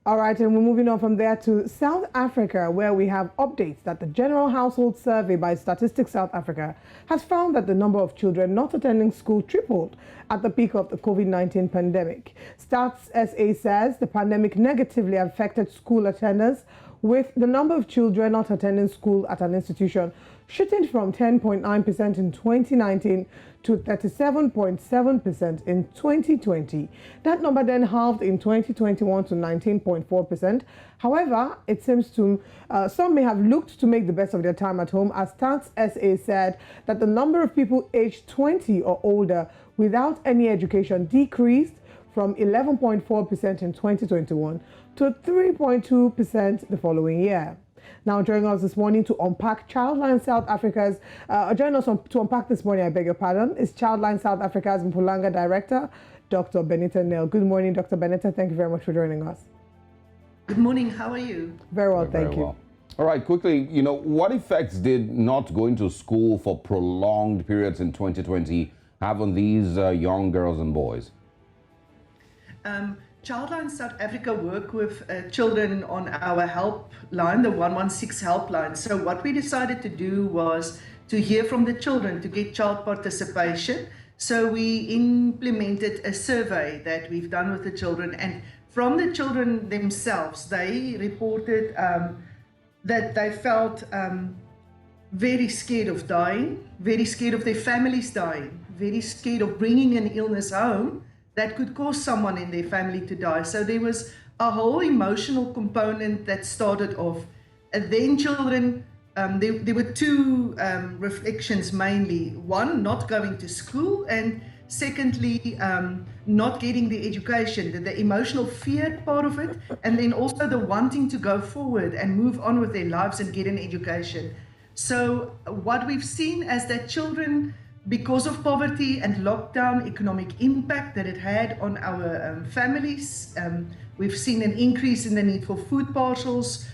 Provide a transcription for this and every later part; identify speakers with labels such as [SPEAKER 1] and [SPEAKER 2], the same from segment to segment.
[SPEAKER 1] All right, and we're moving on from there to South Africa, where we have updates that the General Household Survey by Statistics South Africa has found that the number of children not attending school tripled at the peak of the COVID-19 pandemic. Stats SA says the pandemic negatively affected school attendance, with the number of children not attending school at an institution shooting from 10.9% in 2019 to 37.7% in 2020. That number then halved in 2021 to 19.4%. However, it seems to some may have looked to make the best of their time at home, as Stats SA said that the number of people aged 20 or older without any education decreased from 11.4% in 2021 to 3.2% the following year. Now, joining us this morning to unpack Childline South Africa's, joining us to unpack this morning, I beg your pardon, is Childline South Africa's Mpumalanga Director, Dr. Benita Nel. Good morning, Dr. Benita. Thank you very much for joining us.
[SPEAKER 2] Good morning. How are you?
[SPEAKER 1] Very well, thank you.
[SPEAKER 3] All right, quickly, what effects did not going to school for prolonged periods in 2020 have on these young girls and boys?
[SPEAKER 2] Childline South Africa work with children on our helpline, the 116 helpline. So what we decided to do was to hear from the children to get child participation. So we implemented a survey that we've done with the children, and from the children themselves, they reported that they felt very scared of dying, very scared of their families dying, very scared of bringing an illness home that could cause someone in their family to die. So there was a whole emotional component that started off. And then children, there were two reflections mainly. One, not going to school, and secondly, not getting the education, the emotional fear part of it, and then also the wanting to go forward and move on with their lives and get an education. So what we've seen is that children, because of poverty and lockdown economic impact that it had on our families, we've seen an increase in the need for food parcels,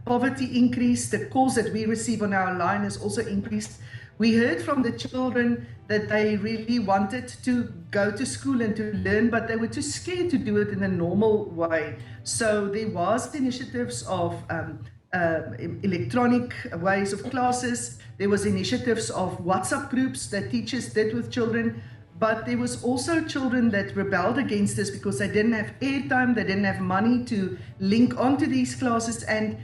[SPEAKER 2] poverty increase, the calls that we receive on our line has also increased. We heard from the children that they really wanted to go to school and to learn, but they were too scared to do it in a normal way. So there was initiatives of electronic ways of classes. There was initiatives of WhatsApp groups that teachers did with children, but there was also children that rebelled against this because they didn't have airtime, they didn't have money to link onto these classes, and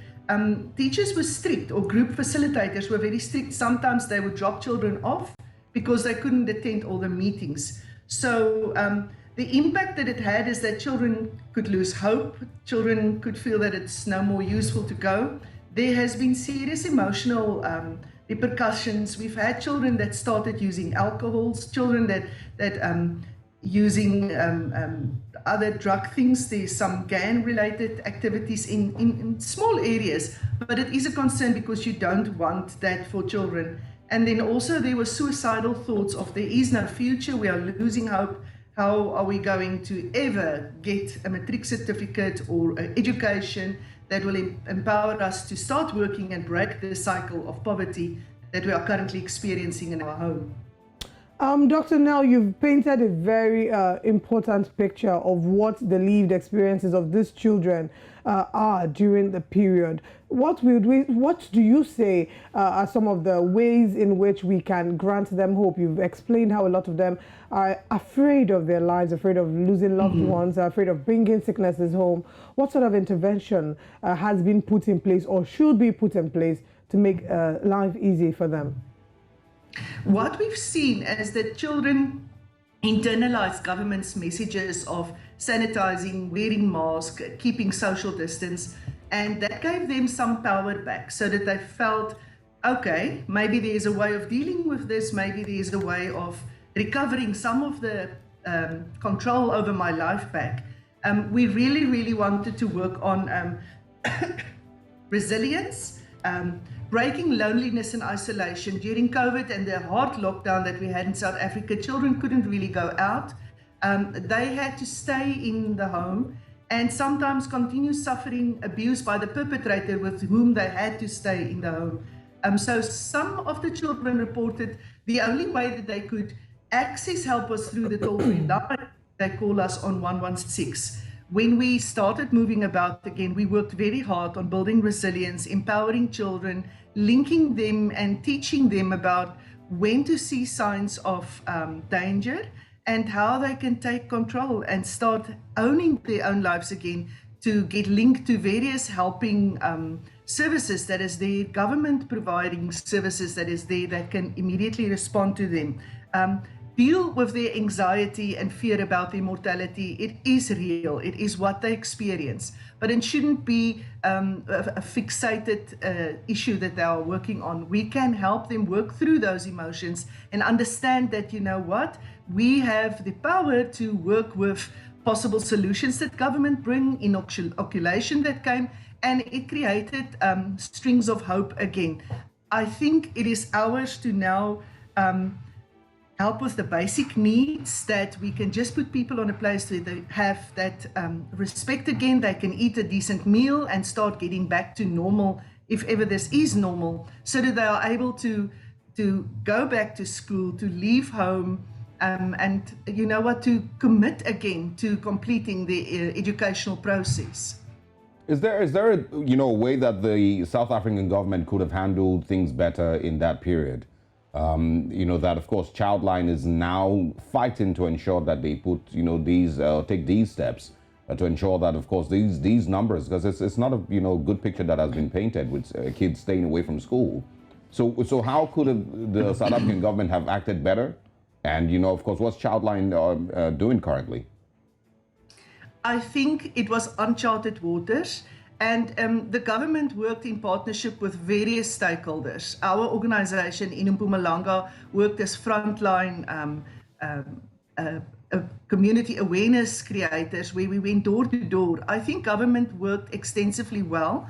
[SPEAKER 2] teachers were strict, or group facilitators were very strict. Sometimes they would drop children off because they couldn't attend all the meetings. So the impact that it had is that children could lose hope, children could feel that it's no more useful to go. There has been serious emotional repercussions. We've had children that started using alcohols, children that using other drug things. There's some gang-related activities in small areas, but it is a concern because you don't want that for children. And then also there were suicidal thoughts of there is no future, we are losing hope. How are we going to ever get a matric certificate or education that will empower us to start working and break the cycle of poverty that we are currently experiencing in our home?
[SPEAKER 1] Dr. Nel, you've painted a very important picture of what the lived experiences of these children are during the period. What do you say are some of the ways in which we can grant them hope? You've explained how a lot of them are afraid of their lives, afraid of losing loved ones, are afraid of bringing sicknesses home. What sort of intervention has been put in place or should be put in place to make life easy for them?
[SPEAKER 2] What we've seen is that children internalize government's messages of sanitizing, wearing masks, keeping social distance, and that gave them some power back so that they felt, okay, maybe there's a way of dealing with this, maybe there's a way of recovering some of the control over my life back. We really wanted to work on resilience, breaking loneliness and isolation. During COVID and the hard lockdown that we had in South Africa, children couldn't really go out. They had to stay in the home and sometimes continue suffering abuse by the perpetrator with whom they had to stay in the home. So some of the children reported the only way that they could access help was through the toll-free line. They call us on 116. when we started moving about again, we worked very hard on building resilience, empowering children, linking them and teaching them about when to see signs of danger and how they can take control and start owning their own lives again, to get linked to various helping services that is there, government providing services that is there that can immediately respond to them. Deal with their anxiety and fear about their mortality. It is real. It is what they experience, but it shouldn't be a fixated issue that they are working on. We can help them work through those emotions and understand that, you know what, we have the power to work with possible solutions that government bring, inoculation that came, and it created strings of hope again. I think it is ours to now help with the basic needs, that we can just put people on a place where they have that respect again, they can eat a decent meal and start getting back to normal, if ever this is normal, so that they are able to go back to school, to leave home, and you know what, to commit again to completing the educational process.
[SPEAKER 3] Is there a way that the South African government could have handled things better in that period? That of course Childline is now fighting to ensure that they put take these steps to ensure that of course these numbers, because it's not a good picture that has been painted with kids staying away from school. So how could the South African government have acted better? And of course, what's Childline doing currently?
[SPEAKER 2] I think it was uncharted waters, and the government worked in partnership with various stakeholders. Our organization in Mpumalanga worked as frontline community awareness creators, where we went door to door. I think government worked extensively well.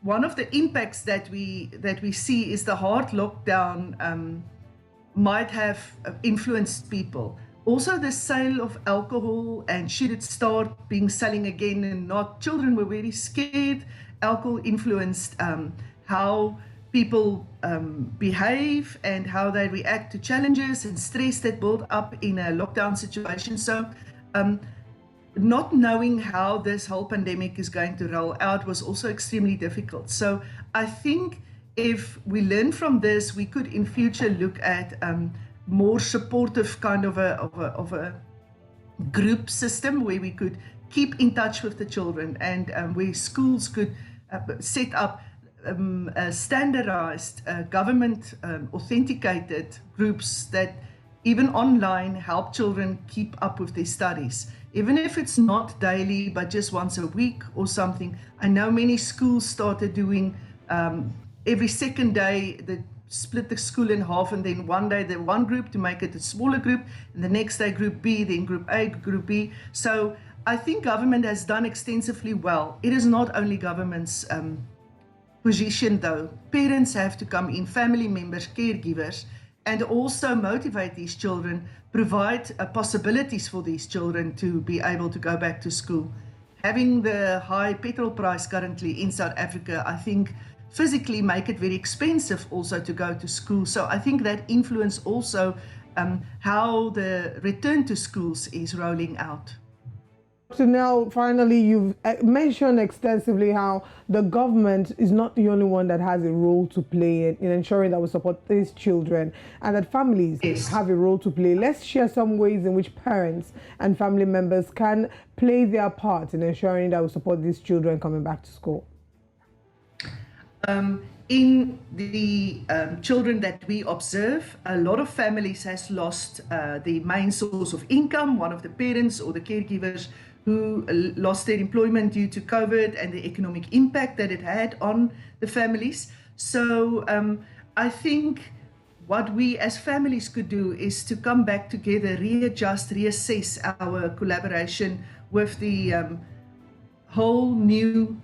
[SPEAKER 2] One of the impacts that we see is the hard lockdown might have influenced people. Also, the sale of alcohol, and should it start being selling again and not, children were very scared. Alcohol influenced how people behave and how they react to challenges and stress that build up in a lockdown situation. So not knowing how this whole pandemic is going to roll out was also extremely difficult. So I think if we learn from this, we could in future look at more supportive kind of a group system, where we could keep in touch with the children, and where schools could set up standardized government authenticated groups that even online help children keep up with their studies, even if it's not daily but just once a week or something. I know many schools started doing every second day, they split the school in half, and then one day the one group to make it a smaller group, and the next day group B, then group A, group B. So I think government has done extensively well. It is not only government's position though. Parents have to come in, family members, caregivers, and also motivate these children, provide possibilities for these children to be able to go back to school. Having the high petrol price currently in South Africa, I think physically make it very expensive also to go to school. So I think that influence also how the return to schools is rolling out.
[SPEAKER 1] So now, finally, you've mentioned extensively how the government is not the only one that has a role to play in ensuring that we support these children, and that families have a role to play. Let's share some ways in which parents and family members can play their part in ensuring that we support these children coming back to school.
[SPEAKER 2] In the children that we observe, a lot of families has lost the main source of income, one of the parents or the caregivers who lost their employment due to COVID and the economic impact that it had on the families. So I think what we as families could do is to come back together, readjust, reassess our collaboration with the whole new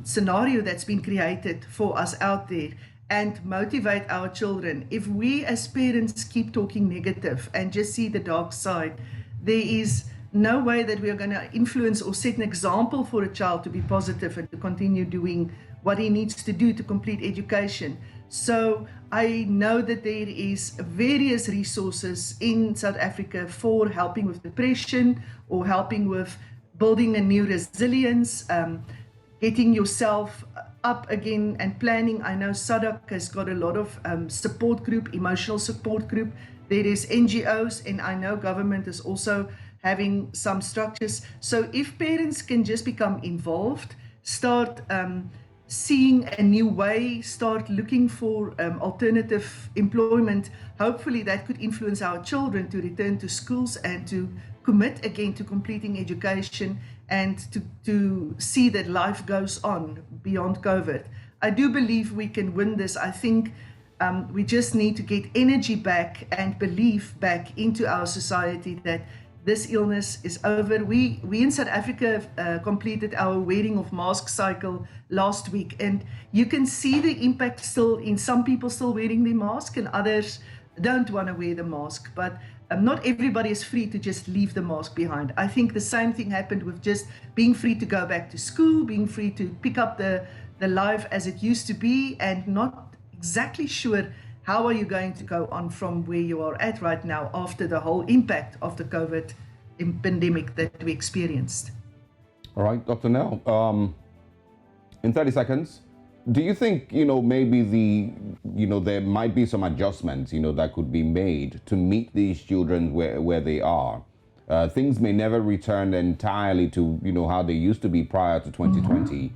[SPEAKER 2] scenario that's been created for us out there, and motivate our children. If we as parents keep talking negative and just see the dark side, there is no way that we are going to influence or set an example for a child to be positive and to continue doing what he needs to do to complete education. So I know that there is various resources in South Africa for helping with depression or helping with building a new resilience, getting yourself up again and planning. I know SADC has got a lot of support group, emotional support group. There is NGOs, and I know government is also having some structures. So if parents can just become involved, start seeing a new way, start looking for alternative employment, hopefully that could influence our children to return to schools and to commit again to completing education and to see that life goes on beyond COVID. I do believe we can win this. I think we just need to get energy back and belief back into our society that this illness is over. We in South Africa completed our wearing of mask cycle last week, and you can see the impact still in some people still wearing the mask and others don't want to wear the mask. But not everybody is free to just leave the mask behind. I think the same thing happened with just being free to go back to school, being free to pick up the life as it used to be, and not exactly sure how are you going to go on from where you are at right now after the whole impact of the COVID pandemic that we experienced.
[SPEAKER 3] All right, Dr. Nel, in 30 seconds, do you think, maybe there might be some adjustments, that could be made to meet these children where they are? Things may never return entirely to, how they used to be prior to 2020.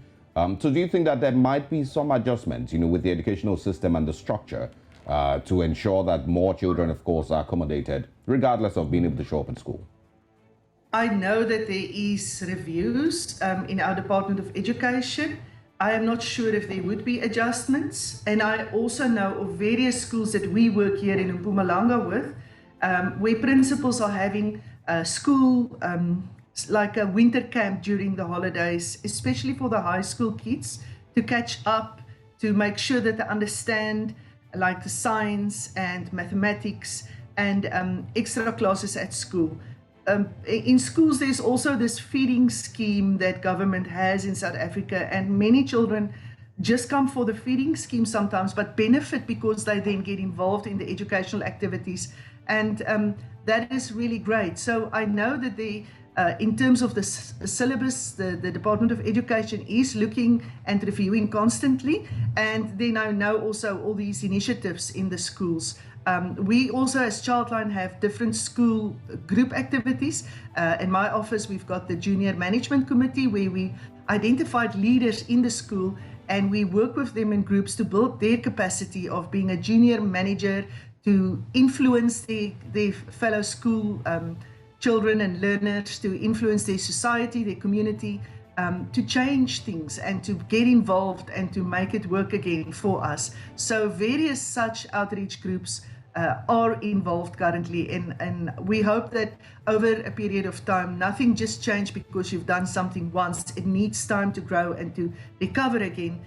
[SPEAKER 3] So do you think that there might be some adjustments, with the educational system and the structure to ensure that more children, of course, are accommodated, regardless of being able to show up at school?
[SPEAKER 2] I know that there is reviews in our Department of Education. I am not sure if there would be adjustments. And I also know of various schools that we work here in Mpumalanga with, where principals are having school, like a winter camp during the holidays, especially for the high school kids, to catch up, to make sure that they understand like the science and mathematics and extra classes at school. In schools, there's also this feeding scheme that government has in South Africa, and many children just come for the feeding scheme sometimes, but benefit because they then get involved in the educational activities, and that is really great. So I know that in terms of the syllabus, the Department of Education is looking and reviewing constantly, and then I know also all these initiatives in the schools. We also, as Childline, have different school group activities. In my office, we've got the Junior Management Committee, where we identified leaders in the school and we work with them in groups to build their capacity of being a junior manager, to influence their fellow school children and learners, to influence their society, their community, to change things and to get involved and to make it work again for us. So various such outreach groups are involved currently, and we hope that over a period of time, nothing just changed because you've done something once. It needs time to grow and to recover again.